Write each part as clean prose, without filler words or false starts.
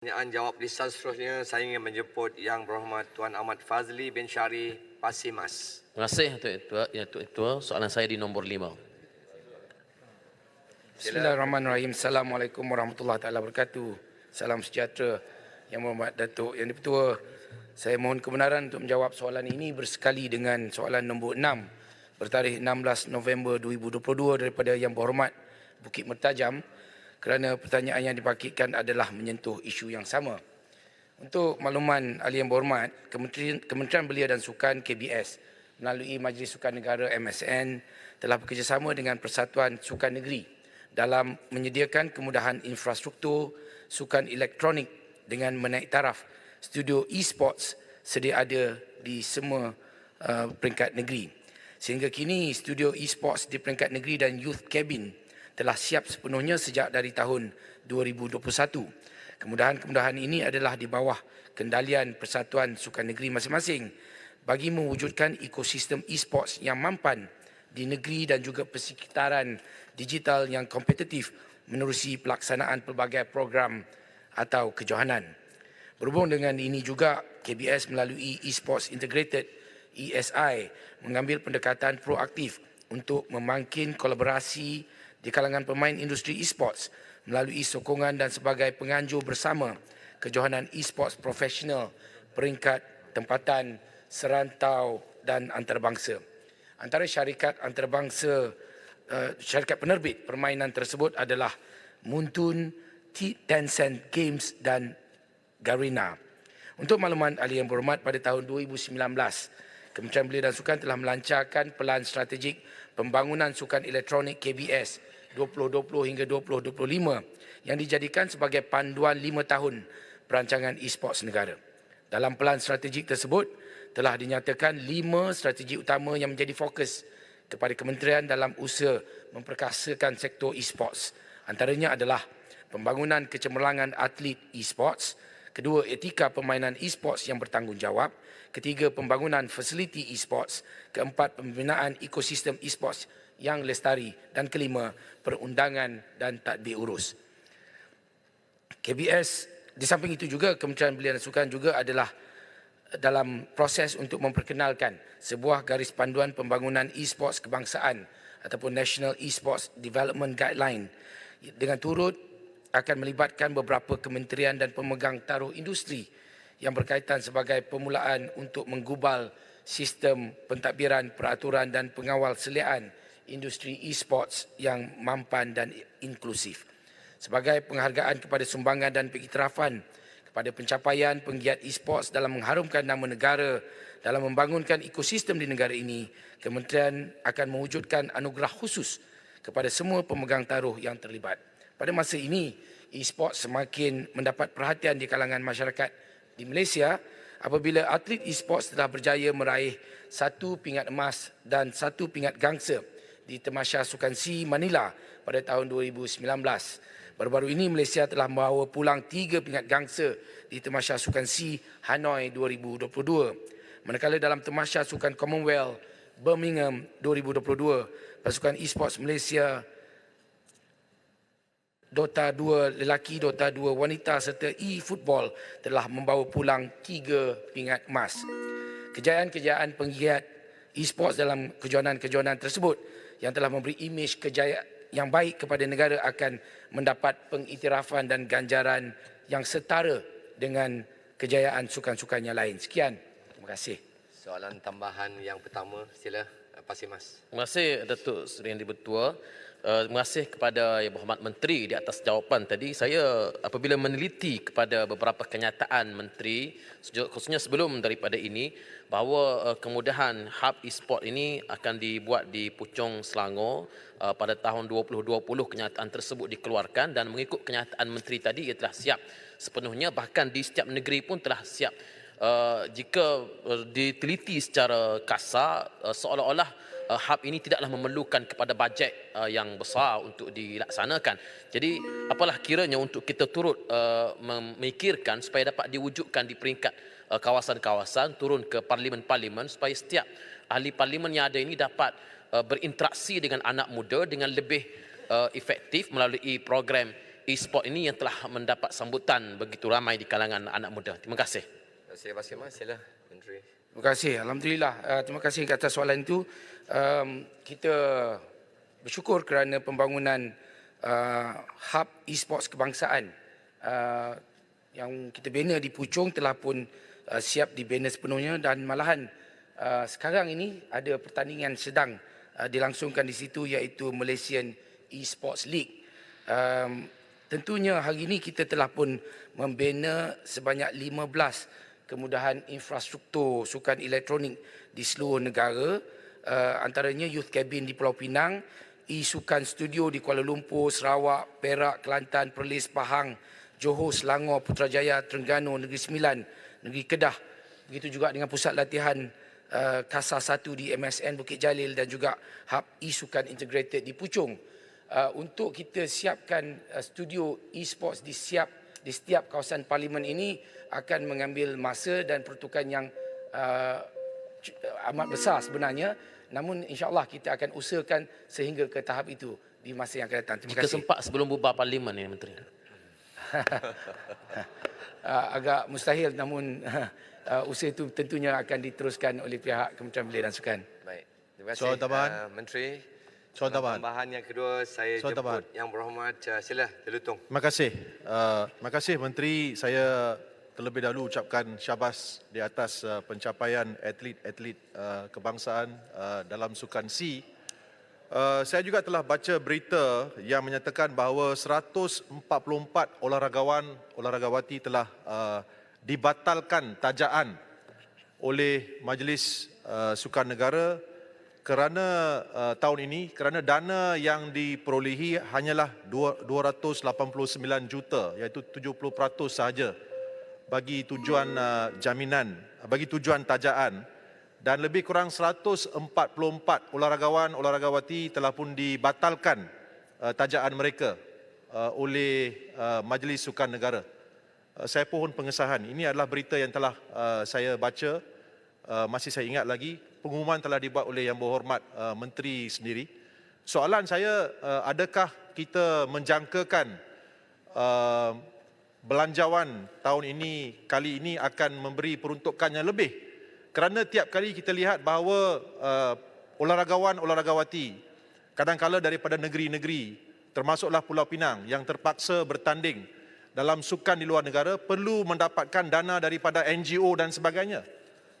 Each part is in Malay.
Pertanyaan jawab lisan seterusnya, saya ingin menjemput Yang Berhormat Tuan Ahmad Fazli bin Syari Pasimas. Terima kasih Tuan Ketua. Soalan saya di nombor 5. Bismillahirrahmanirrahim. Assalamualaikum warahmatullahi taala wabarakatuh. Salam sejahtera Yang Berhormat Datuk Yang di-Pertua. Saya mohon kebenaran untuk menjawab soalan ini bersekali dengan soalan nombor 6 bertarikh 16 November 2022 daripada Yang Berhormat Bukit Mertajam, kerana pertanyaan yang dipakitkan adalah menyentuh isu yang sama. Untuk makluman ahli yang berhormat, Kementerian Belia dan Sukan KBS melalui Majlis Sukan Negara MSN telah bekerjasama dengan Persatuan Sukan Negeri dalam menyediakan kemudahan infrastruktur sukan elektronik dengan menaik taraf studio e-sports sedia ada di semua peringkat negeri. Sehingga kini studio e-sports di peringkat negeri dan youth cabin telah siap sepenuhnya sejak dari tahun 2021. Kemudahan-kemudahan ini adalah di bawah kendalian Persatuan Sukan Negeri masing-masing bagi mewujudkan ekosistem e-sports yang mampan di negeri dan juga persekitaran digital yang kompetitif menerusi pelaksanaan pelbagai program atau kejohanan. Berhubung dengan ini juga, KBS melalui e-sports integrated ESI mengambil pendekatan proaktif untuk memangkin kolaborasi di kalangan pemain industri e-sports melalui sokongan dan sebagai penganjur bersama kejohanan e-sports profesional peringkat tempatan, serantau dan antarabangsa. Antara syarikat antarabangsa, syarikat penerbit permainan tersebut adalah Muntun, Tencent Games dan Garena. Untuk makluman ahli yang berhormat, pada tahun 2019, Kementerian Belia dan Sukan telah melancarkan pelan strategik pembangunan sukan elektronik KBS 2020 hingga 2025 yang dijadikan sebagai panduan 5 tahun perancangan e-sports negara. Dalam pelan strategik tersebut telah dinyatakan 5 strategi utama yang menjadi fokus kepada kementerian dalam usaha memperkasakan sektor e-sports. Antaranya adalah pembangunan kecemerlangan atlet e-sports, kedua, etika permainan e-sports yang bertanggungjawab, ketiga, pembangunan fasiliti e-sports, keempat, pembinaan ekosistem e-sports yang lestari, dan kelima, perundangan dan tadbir urus. KBS, di samping itu juga, Kementerian Belia dan Sukan juga adalah dalam proses untuk memperkenalkan sebuah garis panduan pembangunan e-sports kebangsaan ataupun National E-Sports Development Guideline dengan turut akan melibatkan beberapa kementerian dan pemegang taruh industri yang berkaitan sebagai permulaan untuk menggubal sistem pentadbiran, peraturan dan pengawal seliaan industri e-sports yang mampan dan inklusif. Sebagai penghargaan kepada sumbangan dan pengiktirafan kepada pencapaian penggiat e-sports dalam mengharumkan nama negara dalam membangunkan ekosistem di negara ini, kementerian akan mewujudkan anugerah khusus kepada semua pemegang taruh yang terlibat. Pada masa ini, e-sports semakin mendapat perhatian di kalangan masyarakat di Malaysia apabila atlet e-sports telah berjaya meraih 1 pingat emas dan 1 pingat gangsa di Tamasya Sukan Sea Manila pada tahun 2019. Baru-baru ini Malaysia telah membawa pulang 3 pingat gangsa di Tamasya Sukan Sea Hanoi 2022. Manakala dalam Tamasya Sukan Commonwealth Birmingham 2022, pasukan e-sports Malaysia Dota 2 lelaki, Dota 2 wanita serta e-football telah membawa pulang 3 pingat emas. Kejayaan-kejayaan penggiat e-sports dalam kejohanan-kejohanan tersebut yang telah memberi imej kejayaan yang baik kepada negara akan mendapat pengiktirafan dan ganjaran yang setara dengan kejayaan sukan-sukan yang lain. Sekian. Terima kasih. Soalan tambahan yang pertama, sila Pasimas. Terima kasih Datuk Seri Yang di-Pertua. Terima kasih kepada Yang Berhormat Menteri di atas jawapan tadi. Saya apabila meneliti kepada beberapa kenyataan Menteri, khususnya sebelum daripada ini, bahawa kemudahan hub e-sport ini akan dibuat di Puchong, Selangor pada tahun 2020. Kenyataan tersebut dikeluarkan dan mengikut kenyataan Menteri tadi, ia telah siap sepenuhnya. Bahkan di setiap negeri pun telah siap. Jika diteliti secara kasar, seolah-olah hub ini tidaklah memerlukan kepada bajet yang besar untuk dilaksanakan. Jadi apalah kiranya untuk kita turut memikirkan supaya dapat diwujudkan di peringkat kawasan-kawasan, turun ke parlimen-parlimen supaya setiap ahli parlimen yang ada ini dapat berinteraksi dengan anak muda dengan lebih efektif melalui program e-sport ini yang telah mendapat sambutan begitu ramai di kalangan anak muda. Terima kasih. Terima kasih Pak Sima. Sila Menteri. Terima kasih. Alhamdulillah. Terima kasih atas soalan itu. Kita bersyukur kerana pembangunan hub e-sports kebangsaan yang kita bina di Puchong telah pun siap dibina sepenuhnya, dan malahan sekarang ini ada pertandingan sedang dilangsungkan di situ, iaitu Malaysian E-Sports League. Tentunya hari ini kita telah pun membina sebanyak 15 kemudahan infrastruktur sukan elektronik di seluruh negara, antaranya Youth Cabin di Pulau Pinang, e-sukan studio di Kuala Lumpur, Sarawak, Perak, Kelantan, Perlis, Pahang, Johor, Selangor, Putrajaya, Terengganu, Negeri Sembilan, Negeri Kedah. Begitu juga dengan pusat latihan KASA 1 di MSN Bukit Jalil dan juga hub e-sukan integrated di Puchong. Untuk kita siapkan studio e-sports di setiap kawasan parlimen ini akan mengambil masa dan peruntukan yang amat besar sebenarnya. Namun insya-Allah kita akan usahakan sehingga ke tahap itu di masa yang akan datang. Terima Jika kasih. sempat sebelum bubar parlimen ini, Menteri. Agak mustahil, namun usaha itu tentunya akan diteruskan oleh pihak Kementerian Belia dan Sukan. Baik. Terima kasih Soalan tambahan. Menteri. Soalan tambahan. Tambahan yang kedua saya Soalan jemput tambahan. Yang Berhormat Sila Jelutong. Terima kasih. Terima kasih Menteri. Saya terlebih dahulu ucapkan syabas di atas pencapaian atlet-atlet kebangsaan dalam sukan C. Saya juga telah baca berita yang menyatakan bahawa 144 olahragawati telah dibatalkan tajaan oleh Majlis Sukan Negara kerana tahun ini, kerana dana yang diperolehi hanyalah 289 juta, iaitu 70% sahaja bagi tujuan jaminan, bagi tujuan tajaan, dan lebih kurang 144 olahragawan-olahragawati telah pun dibatalkan tajaan mereka oleh Majlis Sukan Negara. Saya pohon pengesahan. Ini adalah berita yang telah saya baca, masih saya ingat lagi. Pengumuman telah dibuat oleh Yang Berhormat Menteri sendiri. Soalan saya, adakah kita menjangkakan belanjawan tahun ini, kali ini akan memberi peruntukan yang lebih? Kerana tiap kali kita lihat bahawa olahragawan-olahragawati kadang-kala daripada negeri-negeri, termasuklah Pulau Pinang yang terpaksa bertanding dalam sukan di luar negara, perlu mendapatkan dana daripada NGO dan sebagainya.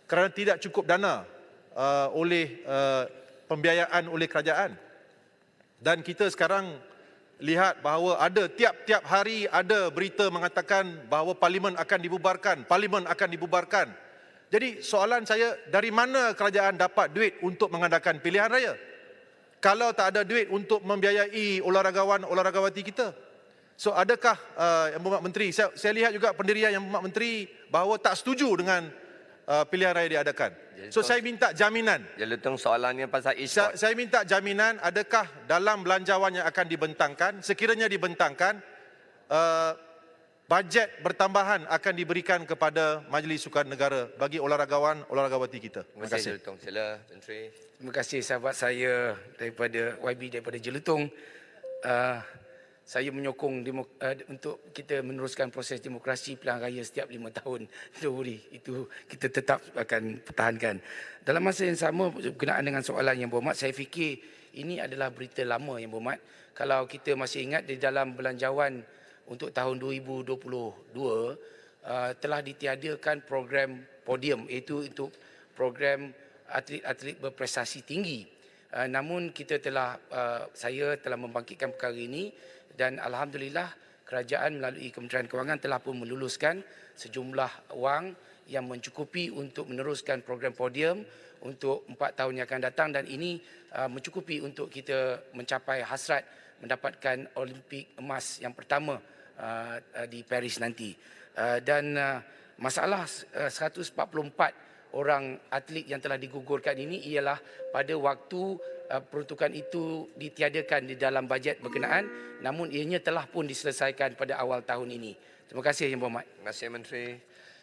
Kerana tidak cukup dana oleh pembiayaan oleh kerajaan. Dan kita sekarang lihat bahawa ada tiap-tiap hari ada berita mengatakan bahawa parlimen akan dibubarkan. Jadi soalan saya, dari mana kerajaan dapat duit untuk mengadakan pilihan raya kalau tak ada duit untuk membiayai olahragawan-olahragawati kita? So adakah Yang Berhormat Menteri, saya lihat juga pendirian Yang Berhormat Menteri bahawa tak setuju dengan pilihan raya diadakan. So saya minta jaminan. Jelutong soalannya pasal e-sport. Saya minta jaminan, adakah dalam belanjawan yang akan dibentangkan, sekiranya dibentangkan, bajet bertambahan akan diberikan kepada Majlis Sukan Negara bagi olahragawan-olahragawati kita. Terima kasih Jelutong. Sila Menteri. Terima kasih sahabat saya daripada YB daripada Jelutong. Saya menyokong untuk kita meneruskan proses demokrasi pilihan raya setiap 5 tahun. Itu kita tetap akan pertahankan. Dalam masa yang sama berkenaan dengan soalan Yang Berhormat, saya fikir ini adalah berita lama Yang Berhormat. Kalau kita masih ingat di dalam belanjawan untuk tahun 2022 telah ditiadakan program podium, iaitu untuk program atlet-atlet berprestasi tinggi. Namun saya telah membangkitkan perkara ini dan alhamdulillah kerajaan melalui Kementerian Kewangan telah pun meluluskan sejumlah wang yang mencukupi untuk meneruskan program podium untuk 4 tahun yang akan datang, dan ini mencukupi untuk kita mencapai hasrat mendapatkan Olimpik emas yang pertama di Paris nanti. Dan masalah 144 orang atlet yang telah digugurkan ini ialah pada waktu peruntukan itu ditiadakan di dalam bajet berkenaan, namun ianya telah pun diselesaikan pada awal tahun ini. Terima kasih Yang Berhormat. Terima kasih Menteri.